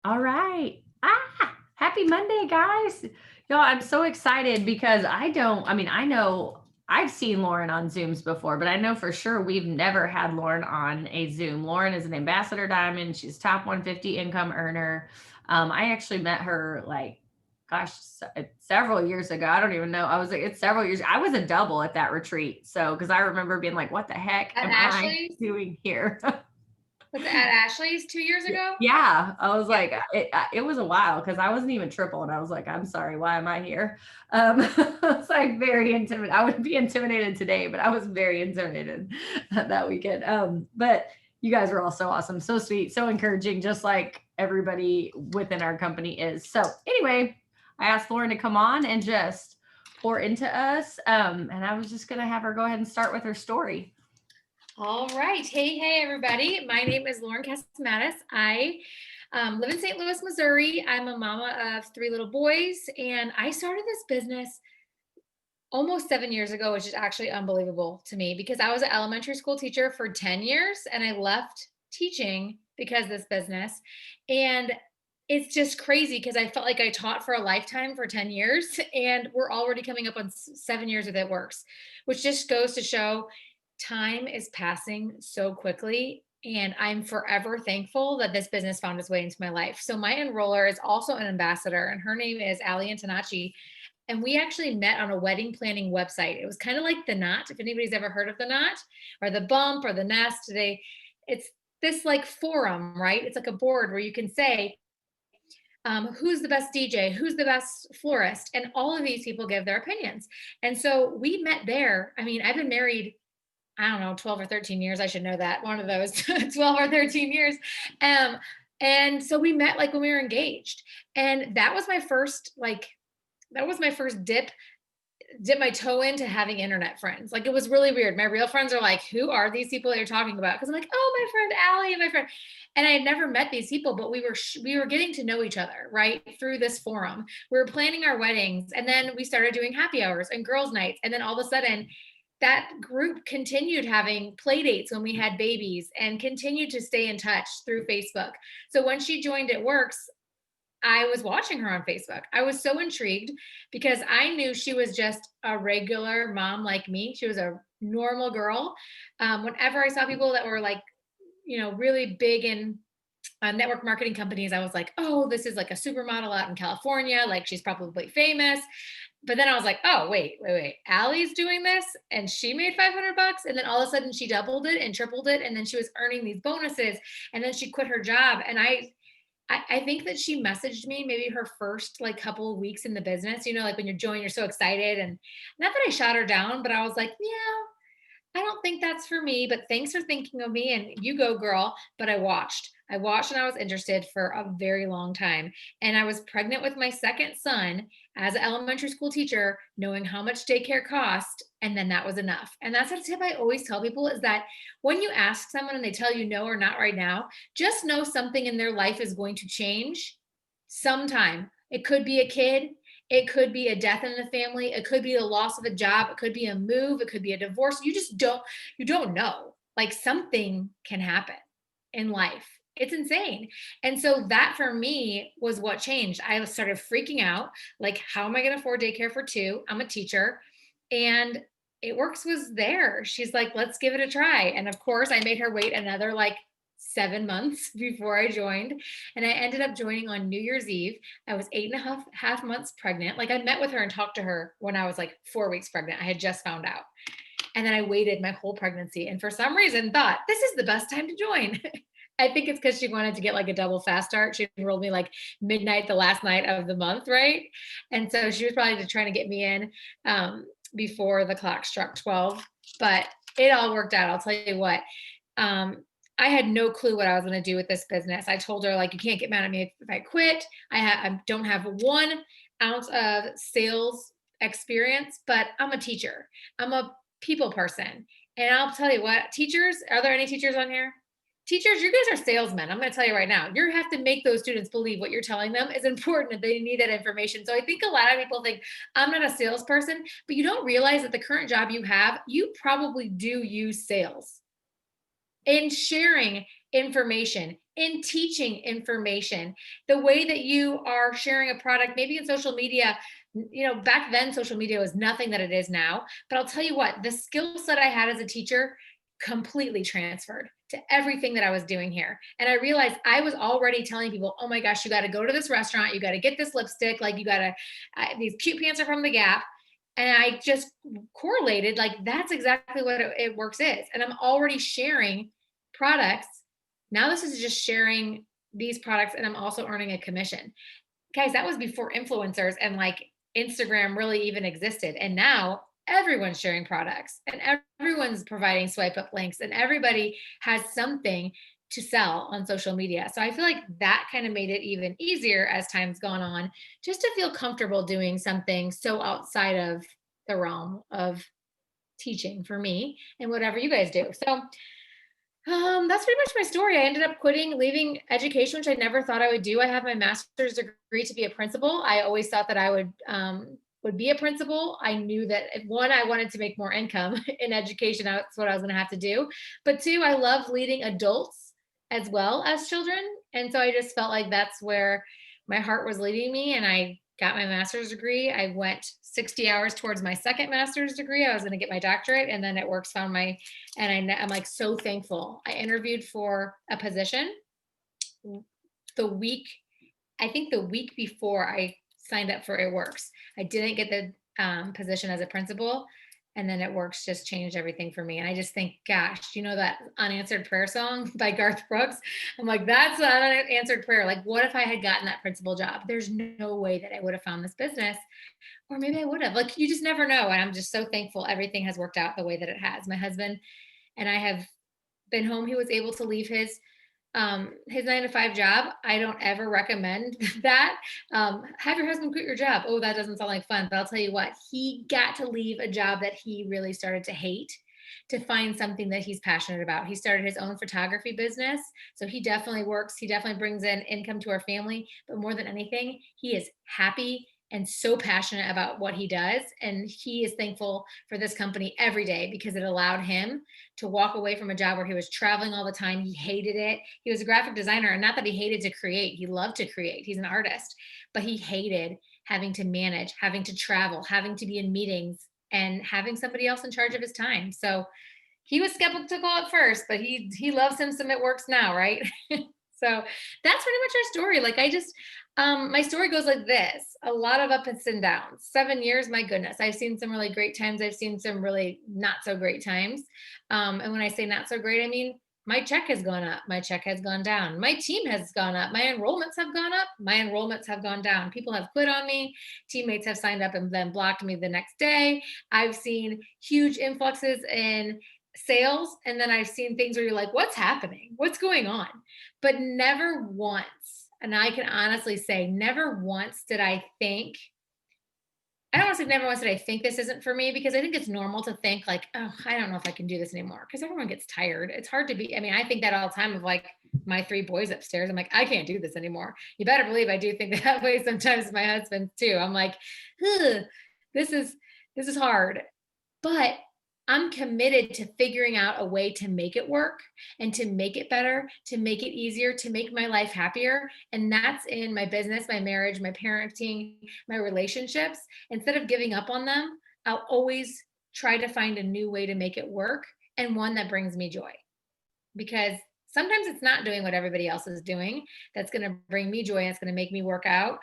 All right. Happy Monday, guys. Y'all, I'm so excited because I know I've seen Lauren on Zooms before, but I know for sure we've never had Lauren on a Zoom. Lauren is an ambassador diamond. She's top 150 income earner. I actually met her gosh, several years ago. I don't even know. I was like, it's several years. I was a double at that retreat. So, because I remember being like, what the heck At am I Ashley's? doing here? Was it at Ashley's 2 years ago? Yeah, I was Yeah. like, it was a while because I wasn't even triple, and I was like, I'm sorry, why am I here? It's like very intimidated. I would be intimidated today, but I was very intimidated that weekend. But you guys were all so awesome, so sweet, so encouraging, just like everybody within our company is. So anyway, I asked Lauren to come on and just pour into us, and I was just gonna have her go ahead and start with her story. All right. Hey, everybody. My name is Lauren Cassimatis. I live in St. Louis, Missouri. I'm a mama of 3 little boys, and I started this business almost 7 years ago, which is actually unbelievable to me because I was an elementary school teacher for 10 years and I left teaching because of this business. And it's just crazy because I felt like I taught for a lifetime for 10 years and we're already coming up on 7 years of it works, which just goes to show time is passing so quickly. And I'm forever thankful that this business found its way into my life. So my enroller is also an ambassador, and her name is Ali Antonacci. And we actually met on a wedding planning website. It was kind of like The Knot. If anybody's ever heard of The Knot or The Bump or The Nest, it's this like forum, right? It's like a board where you can say, who's the best DJ, who's the best florist, and all of these people give their opinions. And so we met there. I mean, I've been married, I don't know, 12 or 13 years. I should know that. One of those 12 or 13 years. Um, and so we met like when we were engaged. And that was my first dip my toe into having internet friends. Like it was really weird. My real friends are like, who are these people that you're talking about? Because I'm like, oh, my friend Allie and my friend. And I had never met these people, but we were getting to know each other right through this forum. We were planning our weddings, and then we started doing happy hours and girls' nights, and then all of a sudden, that group continued having play dates when we had babies and continued to stay in touch through Facebook. So when she joined It Works, I was watching her on Facebook. I was so intrigued because I knew she was just a regular mom like me. She was a normal girl. Whenever I saw people that were like, really big in network marketing companies, I was like, oh, this is like a supermodel out in California. Like she's probably famous. But then I was like, oh, wait. Allie's doing this and she made $500. And then all of a sudden she doubled it and tripled it. And then she was earning these bonuses. And then she quit her job. And I think that she messaged me maybe her first like couple of weeks in the business, like when you're joining, you're so excited. And not that I shot her down, but I was like, yeah, I don't think that's for me, but thanks for thinking of me and you go, girl. But I watched. I watched and I was interested for a very long time. And I was pregnant with my second son as an elementary school teacher, knowing how much daycare cost. And then that was enough. And that's a tip I always tell people is that when you ask someone and they tell you no or not right now, just know something in their life is going to change sometime. It could be a kid, it could be a death in the family. It could be the loss of a job. It could be a move. It could be a divorce. You don't know. Like something can happen in life. It's insane. And so that for me was what changed. I started freaking out. Like, how am I going to afford daycare for 2? I'm a teacher. And It Works was there. She's like, let's give it a try. And of course, I made her wait another like 7 months before I joined. And I ended up joining on New Year's Eve. I was 8.5 months pregnant. Like I met with her and talked to her when I was like 4 weeks pregnant. I had just found out. And then I waited my whole pregnancy and for some reason thought this is the best time to join. I think it's because she wanted to get like a double fast start. She enrolled me like midnight the last night of the month, right? And so she was probably just trying to get me in before the clock struck 12. But it all worked out. I'll tell you what. I had no clue what I was going to do with this business. I told her, like, you can't get mad at me if I quit. I don't have 1 ounce of sales experience, but I'm a teacher. I'm a people person. And I'll tell you what, teachers, are there any teachers on here? Teachers, you guys are salesmen. I'm going to tell you right now, you have to make those students believe what you're telling them is important and they need that information. So I think a lot of people think I'm not a salesperson, but you don't realize that the current job you have, you probably do use sales in sharing information, in teaching information, the way that you are sharing a product, maybe in social media. Back then social media was nothing that it is now, but I'll tell you what, the skill set I had as a teacher completely transferred to everything that I was doing here. And I realized I was already telling people, oh my gosh, you got to go to this restaurant, you got to get this lipstick, like you got to, these cute pants are from the Gap. And I just correlated, like, that's exactly what it works is. And I'm already sharing products. Now this is just sharing these products, and I'm also earning a commission. Guys, that was before influencers and like Instagram really even existed. And now everyone's sharing products and everyone's providing swipe up links, and everybody has something to sell on social media. So I feel like that kind of made it even easier as time's gone on, just to feel comfortable doing something so outside of the realm of teaching for me and whatever you guys do. So that's pretty much my story. I ended up leaving education, which I never thought I would do. I have my master's degree to be a principal. I always thought that I would be a principal. I knew that one, I wanted to make more income in education. That's what I was going to have to do. But two, I love leading adults as well as children. And so I just felt like that's where my heart was leading me. And I got my master's degree. I went 60 hours towards my second master's degree. I was going to get my doctorate, and then at works found I'm like so thankful. I interviewed for a position I think the week before I signed up for It Works. I didn't get the position as a principal. And then It Works just changed everything for me. And I just think, gosh, that unanswered prayer song by Garth Brooks? I'm like, that's an unanswered prayer. Like, what if I had gotten that principal job? There's no way that I would have found this business, or maybe I would have. Like, you just never know. And I'm just so thankful everything has worked out the way that it has. My husband and I have been home. He was able to leave his 9-to-5 job. I don't ever recommend that. Have your husband quit your job. Oh, that doesn't sound like fun, but I'll tell you what, he got to leave a job that he really started to hate to find something that he's passionate about. He started his own photography business. So he definitely works. He definitely brings in income to our family, but more than anything, he is happy and so passionate about what he does. And he is thankful for this company every day because it allowed him to walk away from a job where he was traveling all the time. He hated it. He was a graphic designer, and not that he hated to create. He loved to create. He's an artist, but he hated having to manage, having to travel, having to be in meetings, and having somebody else in charge of his time. So he was skeptical at first, but he loves him some It Works now, right? So that's pretty much our story. Like, my story goes like this: a lot of ups and downs. 7 years, my goodness. I've seen some really great times. I've seen some really not so great times. And when I say not so great, I mean, my check has gone up. My check has gone down. My team has gone up. My enrollments have gone up. My enrollments have gone down. People have quit on me. Teammates have signed up and then blocked me the next day. I've seen huge influxes in sales. And then I've seen things where you're like, what's happening? What's going on? But never once, and I can honestly say, never once did I think, I don't want to say never once did I think this isn't for me, because I think it's normal to think like, oh, I don't know if I can do this anymore, because everyone gets tired. It's hard to be. I mean, I think that all the time of like my 3 boys upstairs. I'm like, I can't do this anymore. You better believe I do think that way sometimes with my husband too. I'm like, this is hard. But I'm committed to figuring out a way to make it work and to make it better, to make it easier, to make my life happier. And that's in my business, my marriage, my parenting, my relationships. Instead of giving up on them, I'll always try to find a new way to make it work, and one that brings me joy. Because sometimes it's not doing what everybody else is doing that's going to bring me joy and it's going to make me work out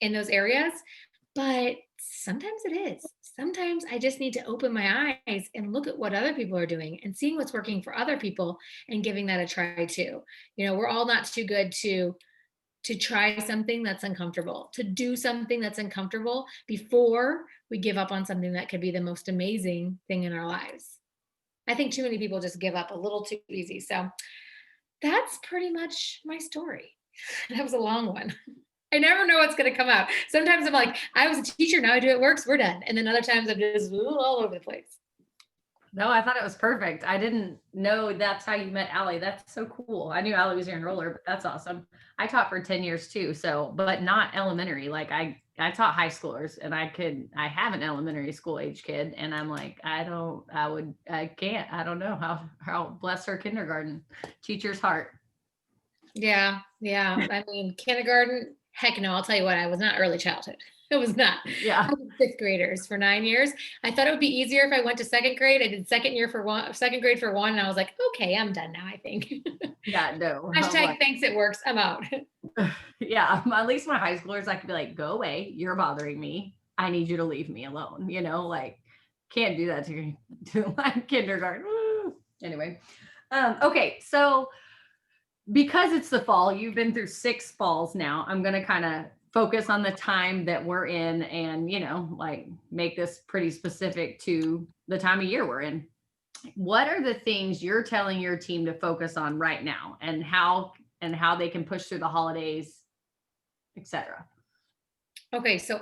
in those areas. But sometimes it is. Sometimes I just need to open my eyes and look at what other people are doing and seeing what's working for other people and giving that a try too. We're all not too good to try something that's uncomfortable, to do something that's uncomfortable before we give up on something that could be the most amazing thing in our lives. I think too many people just give up a little too easy. So that's pretty much my story. That was a long one. I never know what's going to come out. Sometimes I'm like, I was a teacher, now I do It Works, we're done. And then other times I'm just all over the place. No, I thought it was perfect. I didn't know that's how you met Allie. That's so cool. I knew Allie was your enroller, but that's awesome. I taught for 10 years too. So, but not elementary. Like I taught high schoolers and I have an elementary school age kid and I'm like, I can't, I don't know how bless her kindergarten teacher's heart. Yeah. Yeah. I mean, kindergarten, heck no, I'll tell you what, I was not early childhood. It was not. I Yeah. was fifth graders for 9 years. I thought it would be easier if I went to second grade. I did second grade for one, and I was like, okay, I'm done now, I think. Yeah, no. I'm Hashtag like, thanks, it works. I'm out. yeah, at least my high schoolers, I could be like, go away. You're bothering me. I need you to leave me alone. Like can't do that to my kindergarten. Anyway. Okay. So because it's the fall, you've been through 6 falls now. I'm going to kind of focus on the time that we're in and, like make this pretty specific to the time of year we're in. What are the things you're telling your team to focus on right now and how they can push through the holidays, etc.? Okay, so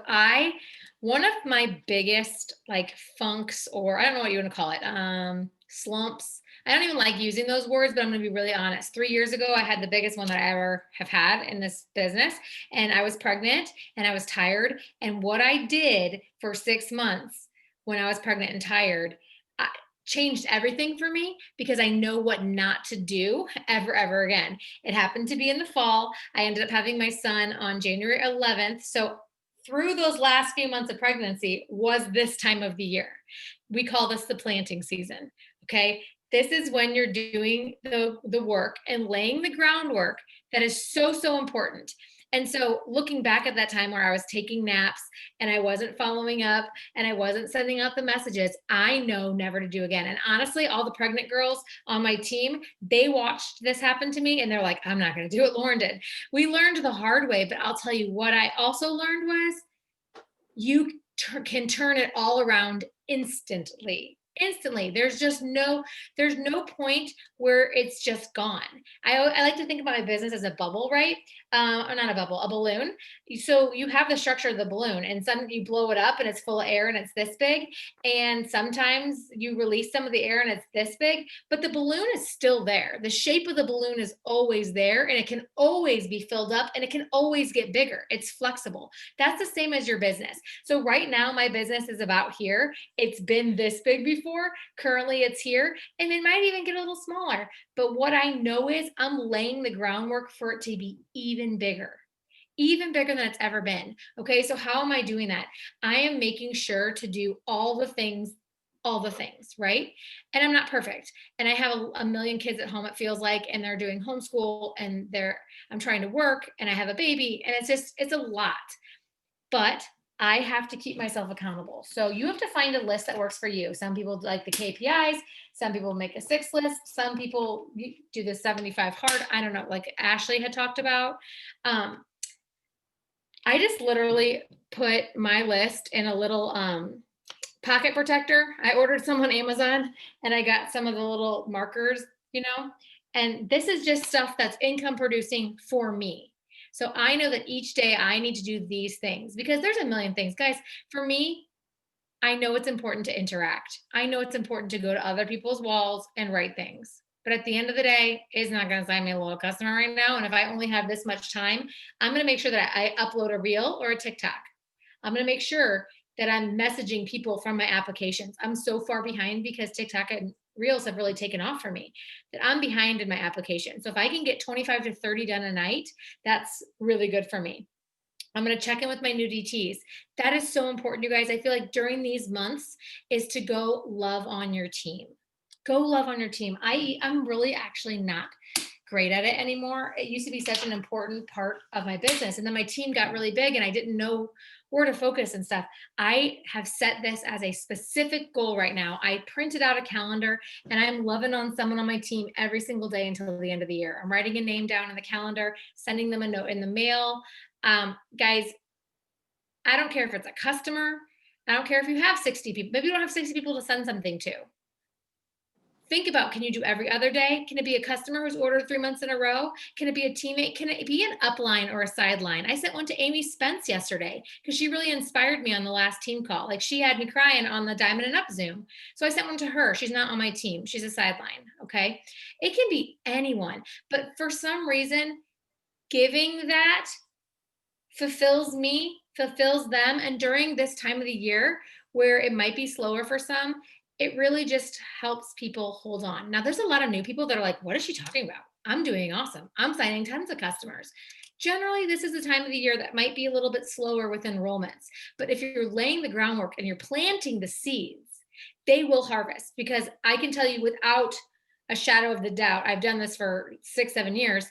one of my biggest like funks, or I don't know what you want to call it, slumps. I don't even like using those words, but I'm going to be really honest. 3 years ago, I had the biggest one that I ever have had in this business, and I was pregnant and I was tired. And what I did for 6 months when I was pregnant and tired, I, changed everything for me because I know what not to do ever again. It happened to be in the fall. I ended up having my son on January 11th. So through those last few months of pregnancy was this time of the year. We call this the planting season. Okay. This is when you're doing the work and laying the groundwork that is so important. And so looking back at that time where I was taking naps and I wasn't following up and I wasn't sending out the messages, I know never to do again. And honestly, all the pregnant girls on my team, they watched this happen to me and they're like, I'm not going to do what Lauren did. We learned the hard way, but I'll tell you what I also learned was you can turn it all around instantly. There's no point where it's just gone. I like to think about my business as a bubble, right? Or not a bubble, a balloon. So you have the structure of the balloon, and some you blow it up and it's full of air and it's this big, and sometimes you release some of the air and it's this big, but the balloon is still there. The shape of the balloon is always there, and it can always be filled up, and it can always get bigger. It's flexible. That's the same as your business. So right now my business is about here. It's been this big before. Currently it's here, and it might even get a little smaller. But what I know is I'm laying the groundwork for it to be even bigger than it's ever been. Okay. So how am I doing that? I am making sure to do all the things, right? And I'm not perfect. And I have a million kids at home, it feels like, and they're doing homeschool and I'm trying to work and I have a baby, and it's a lot. But I have to keep myself accountable. So you have to find a list that works for you. Some people like the KPIs. Some people make a 6 list. Some people do the 75 hard. I don't know, like Ashley had talked about. I just literally put my list in a little pocket protector. I ordered some on Amazon and I got some of the little markers, and this is just stuff that's income producing for me. So I know that each day I need to do these things because there's a million things. Guys, for me, I know it's important to interact. I know it's important to go to other people's walls and write things. But at the end of the day, it's not going to sign me a loyal customer right now. And if I only have this much time, I'm going to make sure that I upload a reel or a TikTok. I'm going to make sure that I'm messaging people from my applications. I'm so far behind because TikTok and Reels have really taken off for me that I'm behind in my application. So if I can get 25 to 30 done a night, that's really good for me. I'm going to check in with my new DTs. That is so important, you guys. I feel like during these months is to go love on your team. Go love on your team. I'm really actually not great at it anymore. It used to be such an important part of my business. And then my team got really big and I didn't know where to focus and stuff. I have set this as a specific goal right now. I printed out a calendar and I'm loving on someone on my team every single day until the end of the year. I'm writing a name down in the calendar, sending them a note in the mail. Guys, I don't care if it's a customer. I don't care if you have 60 people. Maybe you don't have 60 people to send something to. Think about, can you do every other day? Can it be a customer who's ordered 3 months in a row? Can it be a teammate? Can it be an upline or a sideline? I sent one to Amy Spence yesterday because she really inspired me on the last team call. Like she had me crying on the Diamond and Up Zoom. So I sent one to her. She's not on my team. She's a sideline. Okay. It can be anyone, but for some reason, giving that fulfills me fulfills them. And during this time of the year where it might be slower for some, it really just helps people hold on. Now, there's a lot of new people that are like, what is she talking about? I'm doing awesome. I'm signing tons of customers. Generally, this is the time of the year that might be a little bit slower with enrollments. But if you're laying the groundwork and you're planting the seeds, they will harvest. Because I can tell you without a shadow of the doubt, I've done this for 6, 7 years.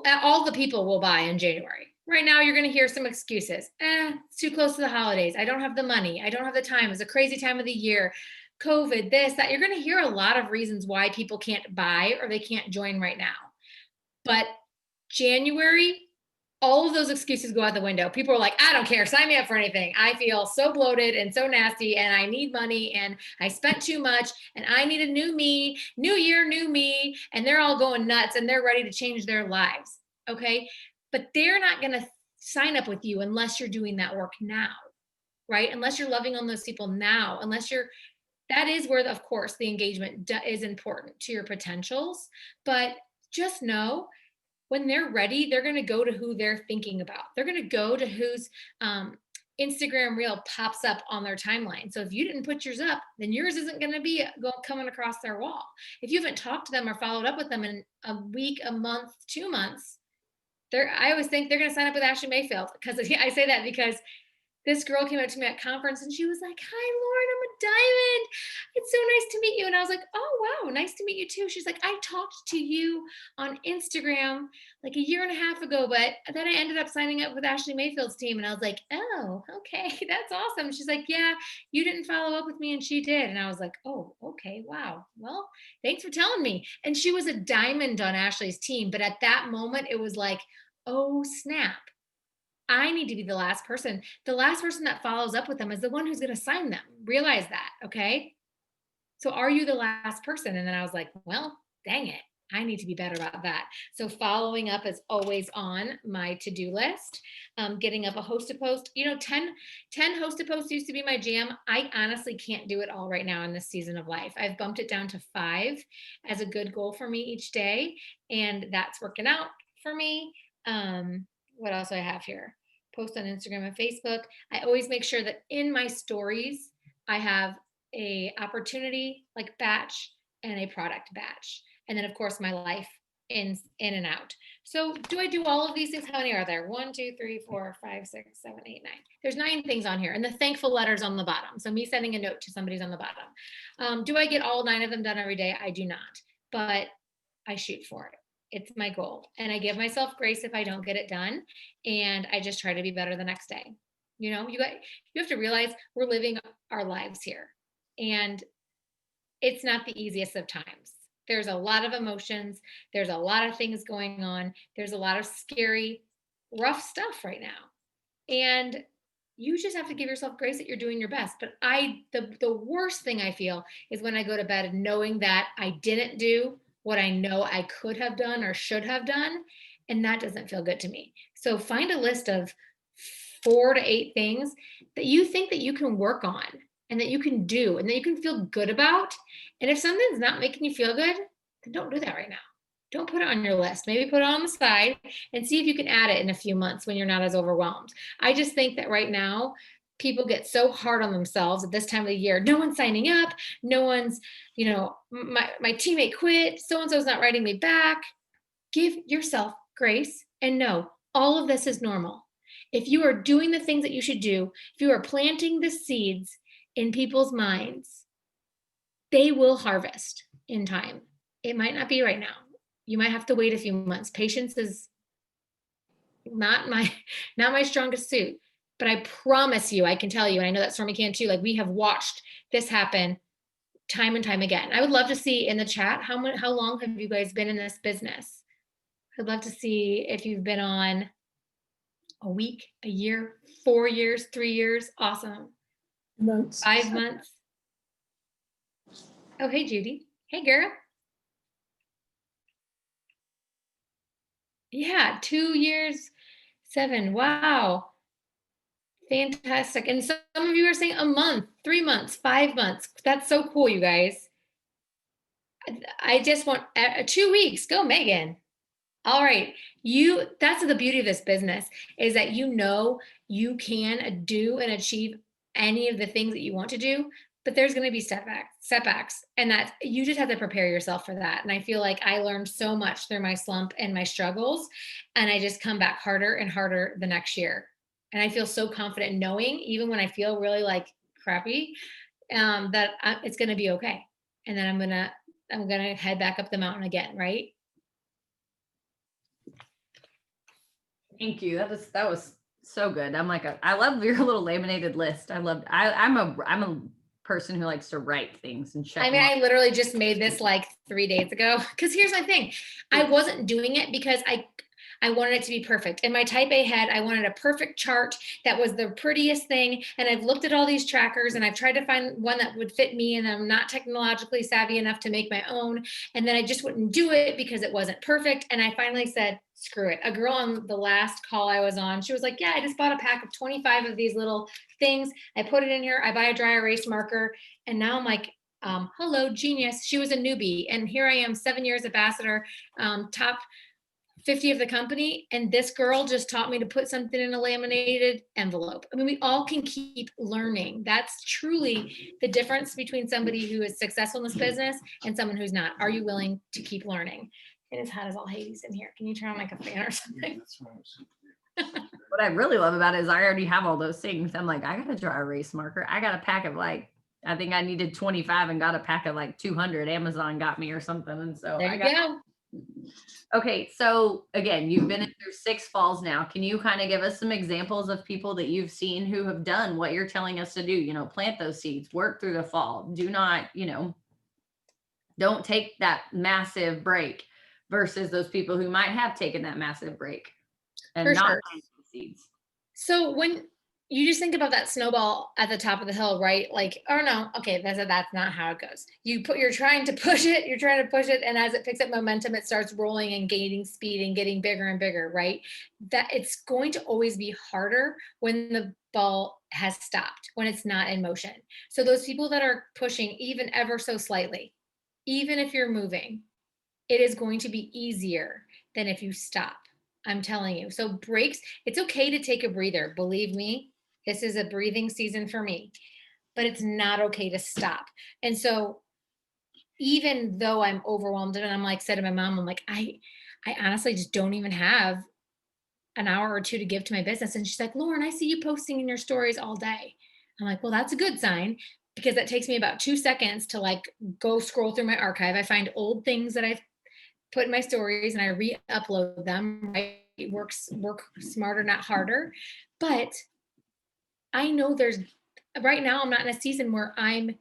All the people will buy in January. Right now, you're going to hear some excuses. It's too close to the holidays. I don't have the money. I don't have the time. It's a crazy time of the year. COVID, this, that. You're going to hear a lot of reasons why people can't buy or they can't join right now. But January, all of those excuses go out the window. People are like, I don't care. Sign me up for anything. I feel so bloated and so nasty, and I need money, and I spent too much, and I need a new me, new year, new me. And they're all going nuts and they're ready to change their lives. Okay. But they're not going to sign up with you unless you're doing that work now, right? Unless you're loving on those people now, that is where, of course, the engagement is important to your potentials. But just know when they're ready, they're going to go to who they're thinking about. They're going to go to whose Instagram reel pops up on their timeline. So if you didn't put yours up, then yours isn't going to be coming across their wall. If you haven't talked to them or followed up with them in a week, a month, 2 months, I always think they're going to sign up with Ashley Mayfield. Because I say that because this girl came up to me at conference and she was like, hi, Lauren, I'm a diamond. It's so nice to meet you. And I was like, oh, wow, nice to meet you too. She's like, I talked to you on Instagram like a year and a half ago, but then I ended up signing up with Ashley Mayfield's team. And I was like, oh, okay, that's awesome. She's like, yeah, you didn't follow up with me and she did. And I was like, oh, okay, wow. Well, thanks for telling me. And she was a diamond on Ashley's team. But at that moment, it was like, oh, snap. I need to be the last person. The last person that follows up with them is the one who's going to sign them. Realize that. Okay. So are you the last person? And then I was like, well, dang it. I need to be better about that. So following up is always on my to-do list. Getting up a host-to post, 10 host-to posts used to be my jam. I honestly can't do it all right now in this season of life. I've bumped it down to 5 as a good goal for me each day. And that's working out for me. What else do I have here? Post on Instagram and Facebook. I always make sure that in my stories, I have a opportunity like batch and a product batch. And then of course my life in and out. So do I do all of these things? How many are there? 1, 2, 3, 4, 5, 6, 7, 8, 9. There's 9 things on here, and the thankful letters on the bottom. So me sending a note to somebody's on the bottom. Do I get all 9 of them done every day? I do not, but I shoot for it. It's my goal. And I give myself grace if I don't get it done. And I just try to be better the next day. You have to realize we're living our lives here. And it's not the easiest of times. There's a lot of emotions. There's a lot of things going on. There's a lot of scary, rough stuff right now. And you just have to give yourself grace that you're doing your best. But the worst thing I feel is when I go to bed knowing that I didn't do what I know I could have done or should have done. And that doesn't feel good to me. So find a list of 4 to 8 things that you think that you can work on and that you can do and that you can feel good about. And if something's not making you feel good, then don't do that right now. Don't put it on your list. Maybe put it on the side and see if you can add it in a few months when you're not as overwhelmed. I just think that right now, people get so hard on themselves at this time of the year. No one's signing up. No one's, my teammate quit. So-and-so's not writing me back. Give yourself grace and know all of this is normal. If you are doing the things that you should do, if you are planting the seeds in people's minds, they will harvest in time. It might not be right now. You might have to wait a few months. Patience is not my strongest suit. But I promise you, I can tell you, and I know that Stormy can too, like we have watched this happen time and time again. I would love to see in the chat, how long have you guys been in this business? I'd love to see if you've been on a week, a year, 4 years, 3 years. Awesome. Months. 5 months. Oh, hey, Judy. Hey, girl. Yeah, 2 years, 7. Wow. Fantastic. And some of you are saying a month, 3 months, 5 months. That's so cool, you guys. I just want 2 weeks. Go, Megan. All right. That's the beauty of this business is that you can do and achieve any of the things that you want to do, but there's going to be setbacks, and that you just have to prepare yourself for that. And I feel like I learned so much through my slump and my struggles, and I just come back harder and harder the next year. And I feel so confident knowing, even when I feel really like crappy, it's going to be okay. And then I'm gonna head back up the mountain again, right? Thank you. That was so good. I love your little laminated list. I'm a person who likes to write things and check I mean, them off. I literally just made this like 3 days ago. Because here's my thing, I wasn't doing it because I wanted it to be perfect. In my type A head, I wanted a perfect chart that was the prettiest thing. And I've looked at all these trackers and I've tried to find one that would fit me. And I'm not technologically savvy enough to make my own. And then I just wouldn't do it because it wasn't perfect. And I finally said, screw it. A girl on the last call I was on, she was like, yeah, I just bought a pack of 25 of these little things. I put it in here. I buy a dry erase marker. And now I'm like, hello, genius. She was a newbie. And here I am, 7 years ambassador, top 50 of the company. And this girl just taught me to put something in a laminated envelope. I mean, we all can keep learning. That's truly the difference between somebody who is successful in this business and someone who's not. Are you willing to keep learning? It is hot as all Hades in here. Can you turn on like a fan or something? What I really love about it is I already have all those things. I'm like, I got a dry erase marker. I got a pack of like, I think I needed 25 and got a pack of like 200. Amazon got me or something. And so There I you got. go. Okay, so again, you've been through 6 falls now. Can you kind of give us some examples of people that you've seen who have done what you're telling us to do? Plant those seeds, work through the fall. Do not, don't take that massive break versus those people who might have taken that massive break and For not sure. plant the seeds. So when you just think about that snowball at the top of the hill, right? Like, oh no, okay, that's not how it goes. You're trying to push it, and as it picks up momentum, it starts rolling and gaining speed and getting bigger and bigger, right? That it's going to always be harder when the ball has stopped, when it's not in motion. So those people that are pushing even ever so slightly, even if you're moving, it is going to be easier than if you stop. I'm telling you. So breaks, it's okay to take a breather. Believe me, this is a breathing season for me, but it's not okay to stop. And so even though I'm overwhelmed and I'm like said to my mom, I'm like, I honestly just don't even have an hour or two to give to my business. And she's like, Lauren, I see you posting in your stories all day. I'm like, well, that's a good sign because that takes me about 2 seconds to like go scroll through my archive. I find old things that I've put in my stories and I re-upload them, right? Work smarter, not harder. But I know there's right now I'm not in a season where I'm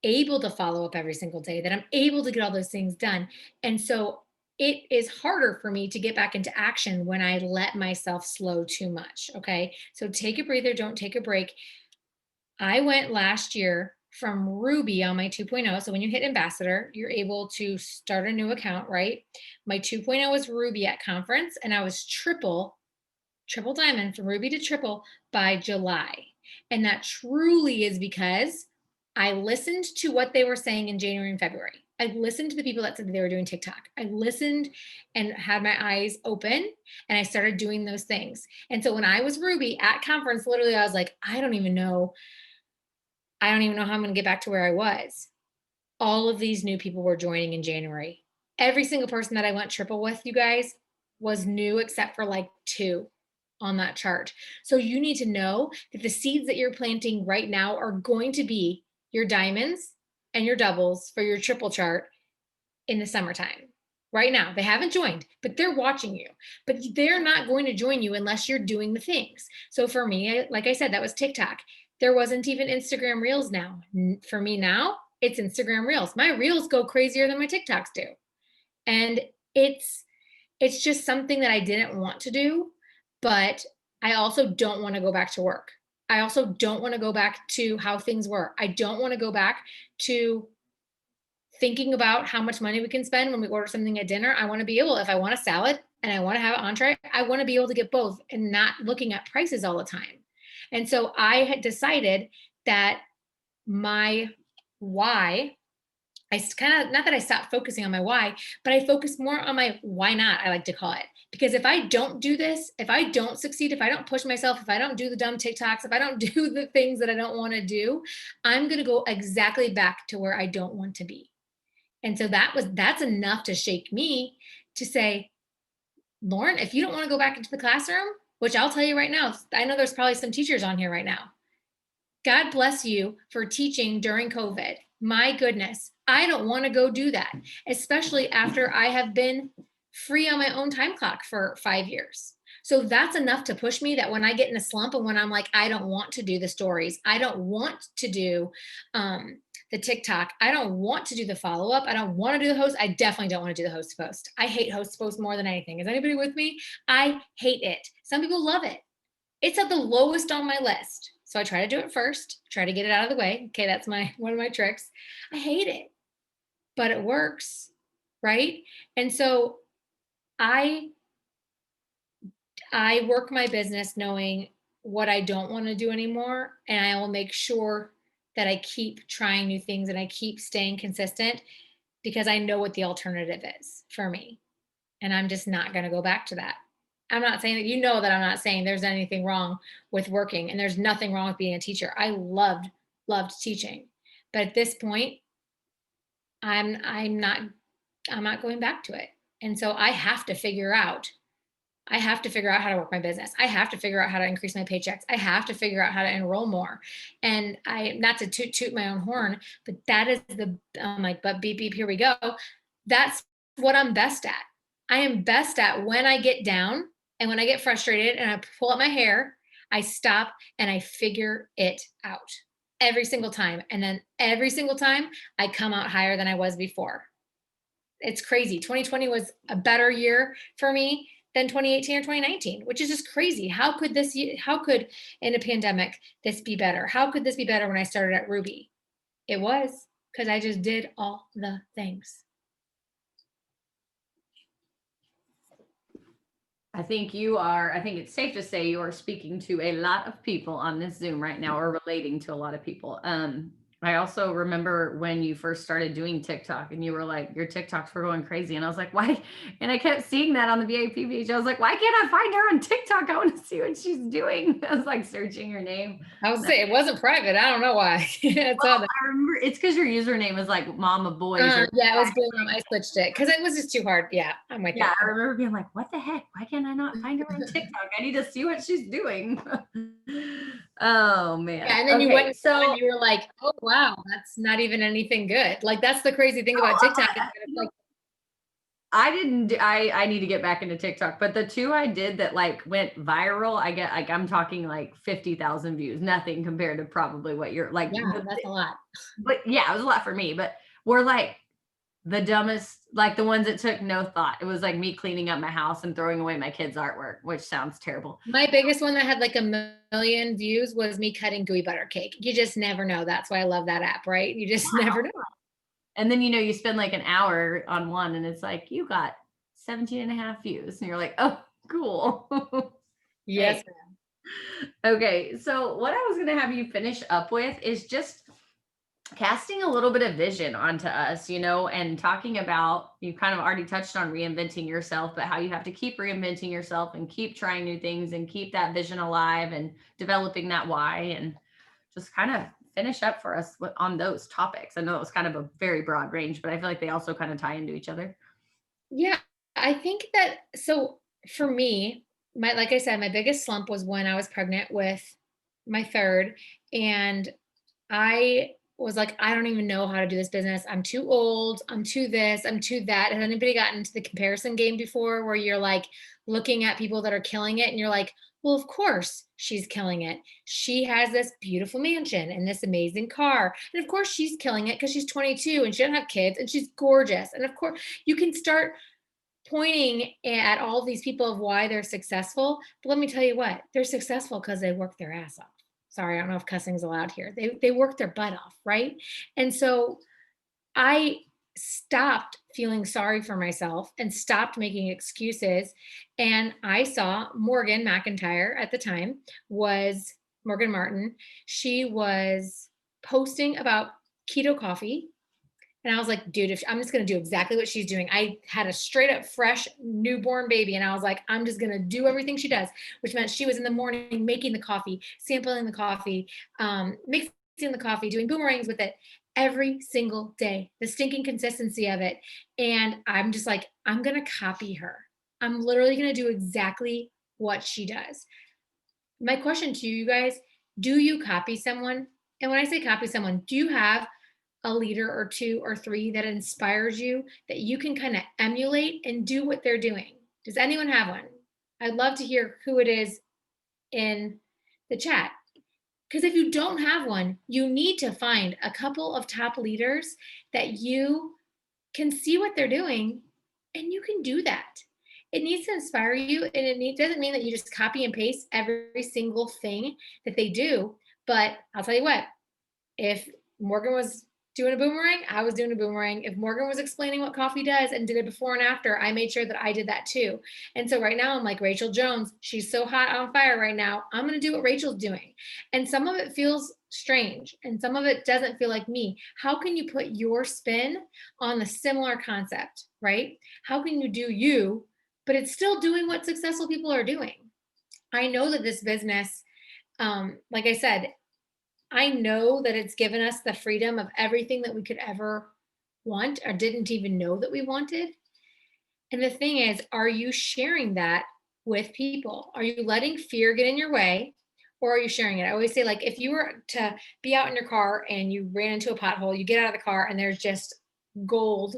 able to follow up every single day, that I'm able to get all those things done. And so it is harder for me to get back into action when I let myself slow too much. Okay. So take a breather, don't take a break. I went last year from Ruby on my 2.0. So when you hit ambassador, you're able to start a new account, right? My 2.0 was Ruby at conference, and I was triple diamond from Ruby to triple by July. And that truly is because I listened to what they were saying in January and February. I listened to the people that said they were doing TikTok. I listened and had my eyes open and I started doing those things. And so when I was Ruby at conference, literally, I was like, I don't even know how I'm going to get back to where I was. All of these new people were joining in January. Every single person that I went triple with, you guys, was new except for like 2 on that chart. So you need to know that the seeds that you're planting right now are going to be your diamonds and your doubles for your triple chart in the summertime. Right now, they haven't joined, but they're watching you. But they're not going to join you unless you're doing the things. So for me, like I said, that was TikTok. There wasn't even Instagram Reels now. For me now, it's Instagram Reels. My Reels go crazier than my TikToks do. And it's just something that I didn't want to do, but I also don't want to go back to work. I also don't want to go back to how things were. I don't want to go back to thinking about how much money we can spend when we order something at dinner. I want to be able, if I want a salad and I want to have an entree, I want to be able to get both and not looking at prices all the time. And so I had decided that my why kind of, not that I stopped focusing on my why, but I focus more on my why not, I like to call it. Because if I don't do this, if I don't succeed, if I don't push myself, if I don't do the dumb TikToks, if I don't do the things that I don't want to do, I'm going to go exactly back to where I don't want to be. And so that's enough to shake me to say, Lauren, if you don't want to go back into the classroom, which I'll tell you right now, I know there's probably some teachers on here right now. God bless you for teaching during COVID. My goodness, I don't want to go do that, especially after I have been free on my own time clock for 5 years. So that's enough to push me that when I get in a slump and when I'm like, I don't want to do the stories, I don't want to do the TikTok, I don't want to do the follow up, I don't want to do the host. I definitely don't want to do the host post. I hate host post more than anything. Is anybody with me? I hate it. Some people love it. It's at the lowest on my list. So I try to do it first, try to get it out of the way. Okay, that's one of my tricks. I hate it, but it works, right? And so I I work my business knowing what I don't want to do anymore, and I will make sure that I keep trying new things and I keep staying consistent because I know what the alternative is for me. And I'm just not going to go back to that. I'm not saying that, that I'm not saying there's anything wrong with working, and there's nothing wrong with being a teacher. I loved teaching. But at this point, I'm not I'm not going back to it. And so I have to figure out how to work my business. I have to figure out how to increase my paychecks. I have to figure out how to enroll more. And not to toot my own horn, but that is I'm like, but beep, beep, here we go. That's what I'm best at. I am best at when I get down and when I get frustrated and I pull up my hair, I stop and I figure it out every single time. And then every single time I come out higher than I was before. It's crazy. 2020 was a better year for me than 2018 or 2019, which is just crazy. How could in a pandemic this be better? How could this be better when I started at Ruby? It was because I just did all the things. I think it's safe to say you are speaking to a lot of people on this Zoom right now, or relating to a lot of people. I also remember when you first started doing TikTok and you were like, your TikToks were going crazy. And I was like, why? And I kept seeing that on the VIP page. I was like, why can't I find her on TikTok? I want to see what she's doing. I was like searching her name. I would say it wasn't private. I don't know why. I remember it's because your username is like Mama Boys. Yeah, it was Boy Mom. I switched it because it was just too hard. Yeah, I'm with you. I remember being like, what the heck? Why can I not find her on TikTok? I need to see what she's doing. Oh man. Yeah, and then you went and and you were like, oh wow, that's not even anything good. Like that's the crazy thing about TikTok. Like, I need to get back into TikTok, but the two I did that like went viral, I'm talking like 50,000 views, nothing compared to probably what you're like. Yeah, that's a lot. But yeah, it was a lot for me, but we're like the dumbest, like the ones that took no thought. It was like me cleaning up my house and throwing away my kids' artwork, which sounds terrible. My biggest one that had like a million views was me cutting gooey butter cake. You just never know. That's why I love that app, right? You just never know. And then, you spend like an hour on one and it's like, you got 17 and a half views. And you're like, oh, cool. Yes. Okay. So what I was going to have you finish up with is just casting a little bit of vision onto us, and talking about, you kind of already touched on reinventing yourself, but how you have to keep reinventing yourself and keep trying new things and keep that vision alive and developing that why, and just kind of finish up for us on those topics. I know it was kind of a very broad range, but I feel like they also kind of tie into each other. Yeah, I think that, so for me, like I said, my biggest slump was when I was pregnant with my third, and I was like, I don't even know how to do this business. I'm too old. I'm too this. I'm too that. Has anybody gotten into the comparison game before where you're like looking at people that are killing it and you're like, well, of course she's killing it. She has this beautiful mansion and this amazing car. And of course she's killing it because she's 22 and she doesn't have kids and she's gorgeous. And of course you can start pointing at all these people of why they're successful. But let me tell you what, they're successful because they work their ass off. Sorry, I don't know if cussing is allowed here. They work their butt off, right? And so I stopped feeling sorry for myself and stopped making excuses. And I saw Morgan McIntyre at the time was Morgan Martin. She was posting about keto coffee And I was like, dude, I'm just going to do exactly what she's doing. I had a straight up fresh newborn baby. And I was like, I'm just going to do everything she does, which meant she was in the morning making the coffee, sampling the coffee, mixing the coffee, doing boomerangs with it every single day, the stinking consistency of it. And I'm just like, I'm going to copy her. I'm literally going to do exactly what she does. My question to you guys, do you copy someone? And when I say copy someone, do you have a leader or two or three that inspires you that you can kind of emulate and do what they're doing? Does anyone have one? I'd love to hear who it is in the chat. Because if you don't have one, you need to find a couple of top leaders that you can see what they're doing and you can do that. It needs to inspire you, and it doesn't mean that you just copy and paste every single thing that they do. But I'll tell you what, if Morgan was doing a boomerang, I was doing a boomerang. If Morgan was explaining what coffee does and did it before and after, I made sure that I did that too. And so right now I'm like Rachel Jones. She's so hot on fire right now. I'm going to do what Rachel's doing. And some of it feels strange and some of it doesn't feel like me. How can you put your spin on the similar concept, right? How can you do you, but it's still doing what successful people are doing? I know that this business, like I said, I know that it's given us the freedom of everything that we could ever want or didn't even know that we wanted. And the thing is, are you sharing that with people? Are you letting fear get in your way, or are you sharing it? I always say, like, if you were to be out in your car and you ran into a pothole, you get out of the car and there's just gold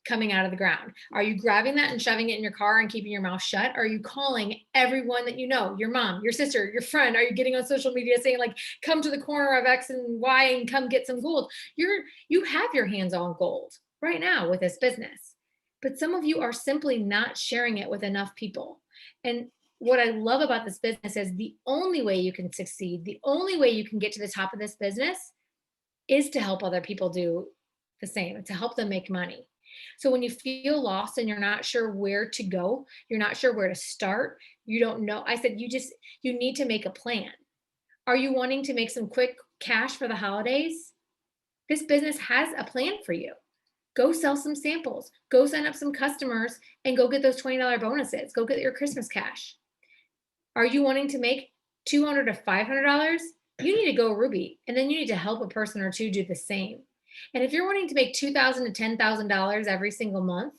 coming out of the ground. Are you grabbing that and shoving it in your car and keeping your mouth shut? Are you calling everyone that you know, your mom, your sister, your friend? Are you getting on social media saying, like, come to the corner of X and Y and come get some gold? You have your hands on gold right now with this business. But some of you are simply not sharing it with enough people. And what I love about this business is the only way you can succeed, the only way you can get to the top of this business is to help other people do the same, to help them make money. So when you feel lost and you're not sure where to go, you're not sure where to start, you don't know. I said, you need to make a plan. Are you wanting to make some quick cash for the holidays? This business has a plan for you. Go sell some samples, go sign up some customers and go get those $20 bonuses. Go get your Christmas cash. Are you wanting to make $200 to $500? You need to go Ruby, and then you need to help a person or two do the same. And if you're wanting to make $2,000 to $10,000 every single month,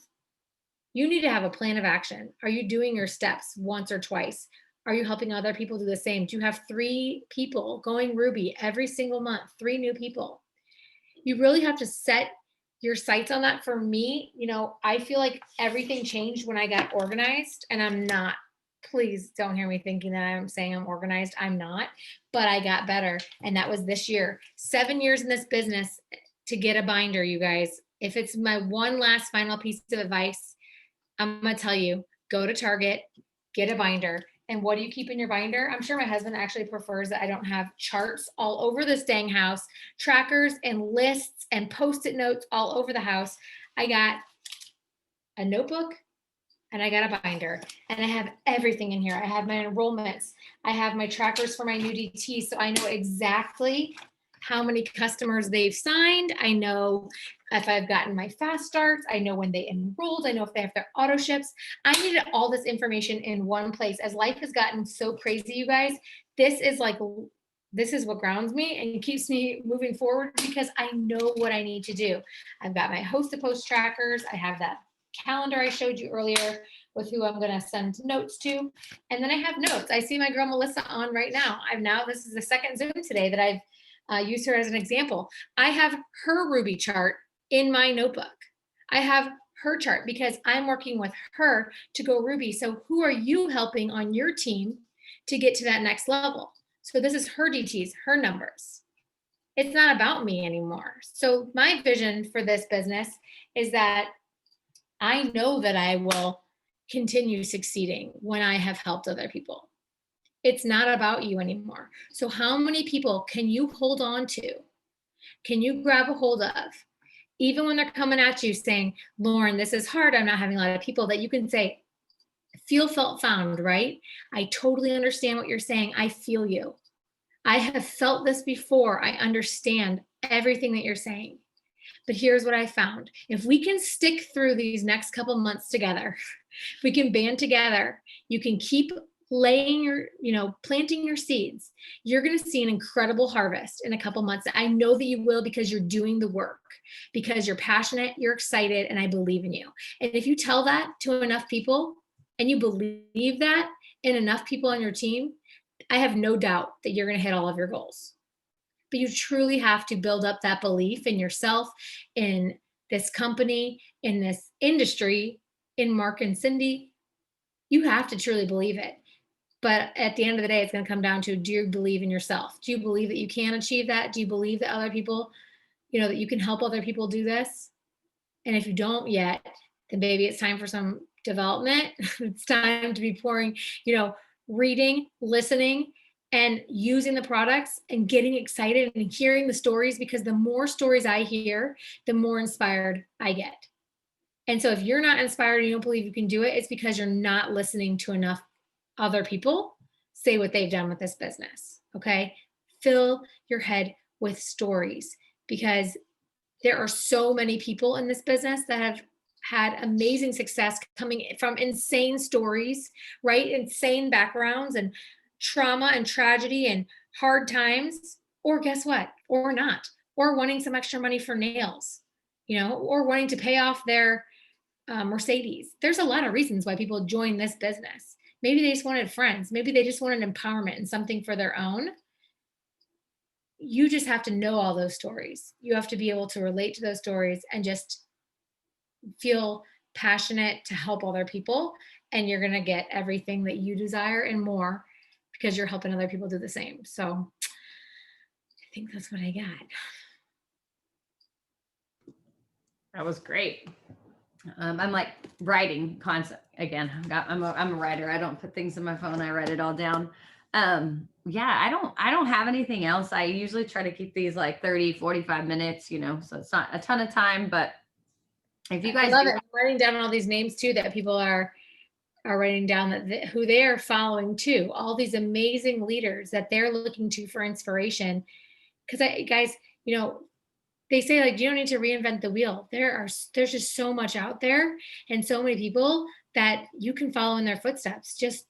you need to have a plan of action. Are you doing your steps once or twice? Are you helping other people do the same? Do you have 3 people going Ruby every single month, 3 new people? You really have to set your sights on that. For me, I feel like everything changed when I got organized, and I'm not. Please don't hear me thinking that I'm saying I'm organized. I'm not, but I got better. And that was this year. 7 years in this business to get a binder, you guys. If it's my one last final piece of advice, I'm going to tell you, go to Target, get a binder. And what do you keep in your binder? I'm sure my husband actually prefers that I don't have charts all over this dang house, trackers and lists and Post-it notes all over the house. I got a notebook and I got a binder, and I have everything in here. I have my enrollments. I have my trackers for my new DT. So I know exactly how many customers they've signed. I know if I've gotten my fast starts. I know when they enrolled. I know if they have their auto ships. I needed all this information in one place. As life has gotten so crazy, you guys, this is what grounds me and keeps me moving forward because I know what I need to do. I've got my host to post trackers. I have that calendar I showed you earlier with who I'm going to send notes to. And then I have notes. I see my girl Melissa on right now. This is the second Zoom today that I've used her as an example. I have her Ruby chart in my notebook. I have her chart because I'm working with her to go Ruby. So who are you helping on your team to get to that next level? So this is her DTs, her numbers. It's not about me anymore. So my vision for this business is that I know that I will continue succeeding when I have helped other people. It's not about you anymore. So how many people can you hold on to? Can you grab a hold of? Even when they're coming at you saying, Lauren, this is hard. I'm not having a lot of people, that you can say, feel, felt, found, right? I totally understand what you're saying. I feel you. I have felt this before. I understand everything that you're saying. But here's what I found. If we can stick through these next couple months together, if we can band together, you can keep laying your, planting your seeds. You're going to see an incredible harvest in a couple months. I know that you will, because you're doing the work, because you're passionate, you're excited, and I believe in you. And if you tell that to enough people and you believe that in enough people on your team, I have no doubt that you're going to hit all of your goals. But you truly have to build up that belief in yourself, in this company, in this industry, in Mark and Cindy. You have to truly believe it. But at the end of the day, it's going to come down to, do you believe in yourself? Do you believe that you can achieve that? Do you believe that other people, that you can help other people do this? And if you don't yet, then maybe it's time for some development. It's time to be pouring, reading, listening, and using the products and getting excited and hearing the stories, because the more stories I hear, the more inspired I get. And so if you're not inspired and you don't believe you can do it, it's because you're not listening to enough other people say what they've done with this business. Okay. Fill your head with stories, because there are so many people in this business that have had amazing success coming from insane stories, right? Insane backgrounds and trauma and tragedy and hard times, or guess what? Or not, or wanting some extra money for nails, or wanting to pay off their Mercedes. There's a lot of reasons why people join this business. Maybe they just wanted friends. Maybe they just wanted empowerment and something for their own. You just have to know all those stories. You have to be able to relate to those stories and just feel passionate to help other people. And you're going to get everything that you desire and more, because you're helping other people do the same. So I think that's what I got. That was great. I'm like writing concept again. I'm a writer. I don't put things in my phone. I write it all down. Yeah, I don't have anything else. I usually try to keep these like 30, 45 minutes, so it's not a ton of time, but if you guys I love it. I'm writing down all these names too, that people are writing down, that who they are following too. All these amazing leaders that they're looking to for inspiration. Because guys, they say, like, you don't need to reinvent the wheel. There's just so much out there and so many people that you can follow in their footsteps. Just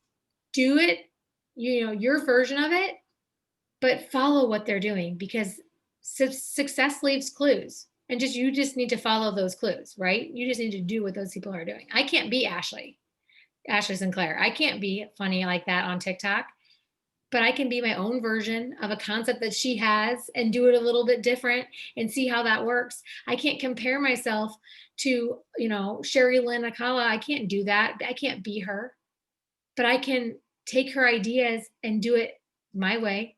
do it, your version of it, but follow what they're doing, because success leaves clues, and you just need to follow those clues, right? You just need to do what those people are doing. I can't be Ashley Sinclair. I can't be funny like that on TikTok, but I can be my own version of a concept that she has and do it a little bit different and see how that works. I can't compare myself to, Sherry Lynn Akala. I can't do that. I can't be her, but I can take her ideas and do it my way.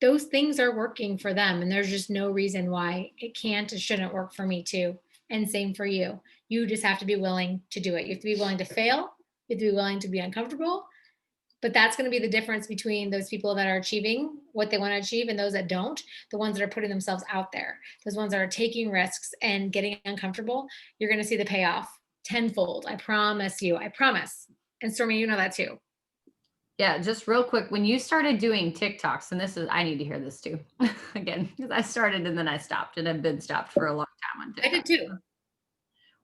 Those things are working for them, and there's just no reason why it can't and shouldn't work for me too. And same for you. You just have to be willing to do it. You have to be willing to fail. You have to be willing to be uncomfortable. But that's going to be the difference between those people that are achieving what they want to achieve and those that don't. The ones that are putting themselves out there, those ones that are taking risks and getting uncomfortable, you're going to see the payoff tenfold. I promise you. I promise. And Stormy, you know that too. Yeah, just real quick, when you started doing TikToks, and I need to hear this too, again, because I started and then I stopped, and I've been stopped for a long time on TikTok. I did too.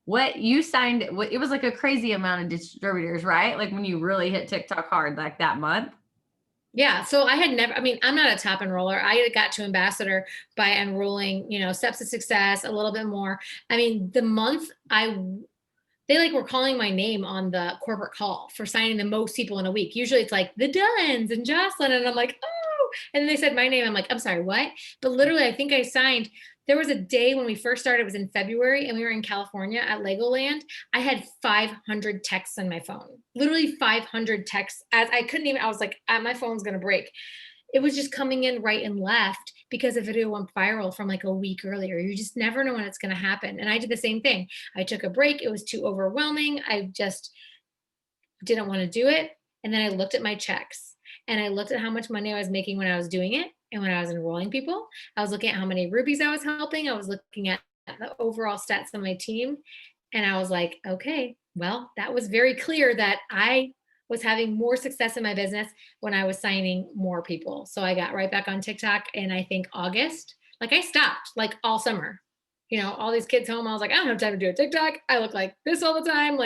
What you signed, it was like a crazy amount of distributors, right? Like when you really hit TikTok hard, like that month. Yeah. So I had never, I'm not a top enroller. I got to ambassador by enrolling, steps to success, a little bit more. The month they were calling my name on the corporate call for signing the most people in a week. Usually it's like the Duns and Jocelyn. And I'm like, oh, and then they said my name. I'm like, I'm sorry, what? But literally, I think I signed, there was a day when we first started, it was in February, and we were in California at Legoland. I had 500 texts on my phone, literally 500 texts, as I couldn't even, I was like, my phone's going to break. It was just coming in right and left because a video went viral from like a week earlier. You just never know when it's going to happen. And I did the same thing. I took a break. It was too overwhelming. I just didn't want to do it. And then I looked at my checks and I looked at how much money I was making when I was doing it. And when I was enrolling people, I was looking at how many rubies I was helping. I was looking at the overall stats on my team. And I was like, okay, well, that was very clear that I was having more success in my business when I was signing more people. So I got right back on TikTok. And I think August, like I stopped like all summer. all these kids home. I was like, I don't have time to do a TikTok. I look like this all the time.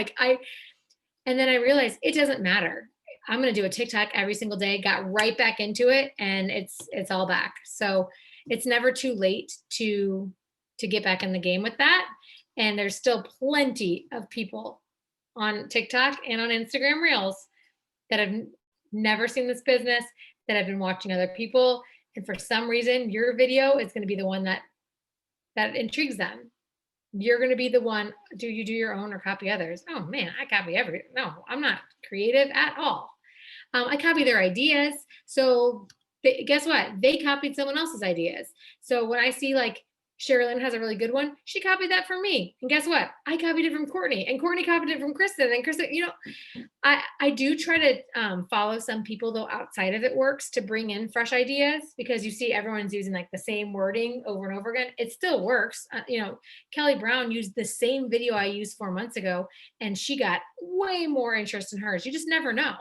And then I realized it doesn't matter. I'm going to do a TikTok every single day. Got right back into it, and it's all back. So it's never too late to get back in the game with that. And there's still plenty of people on TikTok and on Instagram Reels that have never seen this business, that have been watching other people, and for some reason your video is going to be the one that intrigues them. You're going to be the one. Do you do your own or copy others? Oh man, I copy everything. No, I'm not creative at all. I copy their ideas. So guess what? They copied someone else's ideas. So when I see like Sherilyn has a really good one, she copied that from me. And guess what? I copied it from Courtney, and Courtney copied it from Kristen, and Kristen, I do try to follow some people though outside of It Works to bring in fresh ideas, because you see everyone's using like the same wording over and over again. It still works. Kelly Brown used the same video I used 4 months ago, and she got way more interest in hers. You just never know.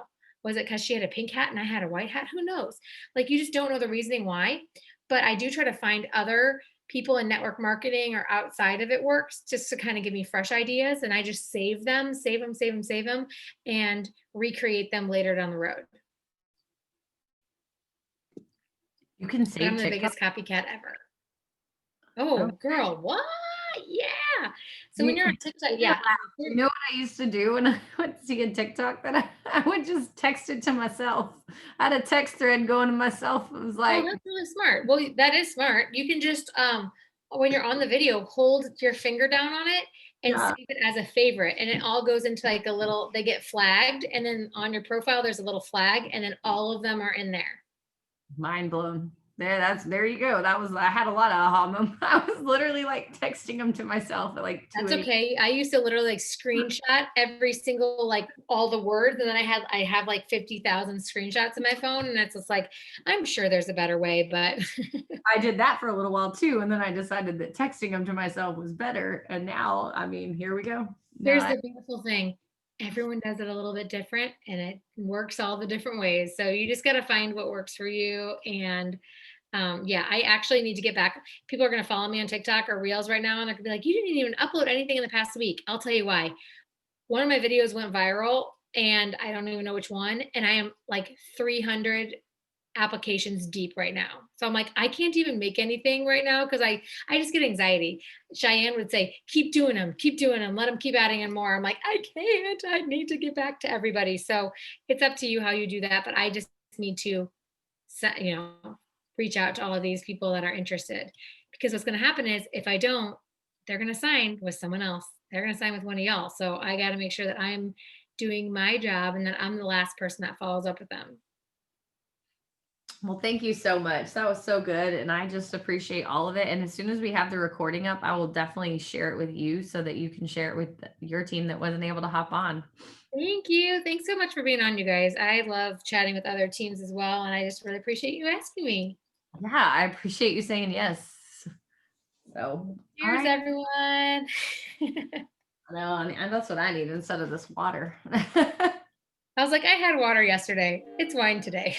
Was it because she had a pink hat and I had a white hat? Who knows? Like, you just don't know the reasoning why. But I do try to find other people in network marketing or outside of It Works just to kind of give me fresh ideas, and I just save them, and recreate them later down the road. You can But I'm save the TikTok. biggest copycat ever. Oh, girl, what? Yeah. So when you're on TikTok, yeah. You know what I used to do when I would see a TikTok, that I would just text it to myself. I had a text thread going to myself. It was Oh, like, that's really smart. Well, that is smart. You can just when you're on the video, hold your finger down on it and yeah, save it as a favorite, and it all goes into like a little, they get flagged, and then on your profile there's a little flag, and then all of them are in there. mind blown. There you go. I had a lot of aha moments. I was literally like texting them to myself at like 2 That's a.m. okay. I used to literally like screenshot every single, like all the words, and then I have like 50,000 screenshots in my phone, and it's just like, I'm sure there's a better way, but I did that for a little while too, and then I decided that texting them to myself was better. And now, I mean, here we go. here's Now the beautiful thing. Everyone does it a little bit different, and it works all the different ways. So you just got to find what works for you. And yeah, I actually need to get back. People are going to follow me on TikTok or Reels right now, and they're going to be like, you didn't even upload anything in the past week. I'll tell you why. One of my videos went viral, and I don't even know which one. And I am like 300 applications deep right now. So I'm like, I can't even make anything right now because I just get anxiety. Cheyenne would say, keep doing them, let them keep adding in more. I'm like, I can't. I need to get back to everybody. So it's up to you how you do that. But I just need to, reach out to all of these people that are interested, because what's going to happen is if I don't, they're going to sign with someone else. They're going to sign with one of y'all. So I got to make sure that I'm doing my job and that I'm the last person that follows up with them. Well, thank you so much. That was so good. And I just appreciate all of it. And as soon as we have the recording up, I will definitely share it with you so that you can share it with your team that wasn't able to hop on. Thank you. Thanks so much for being on, you guys. I love chatting with other teams as well. And I just really appreciate you asking me. Yeah, I appreciate you saying yes. So, all Cheers, right. everyone. No, and that's what I need instead of this water. I was like, I had water yesterday. It's wine today.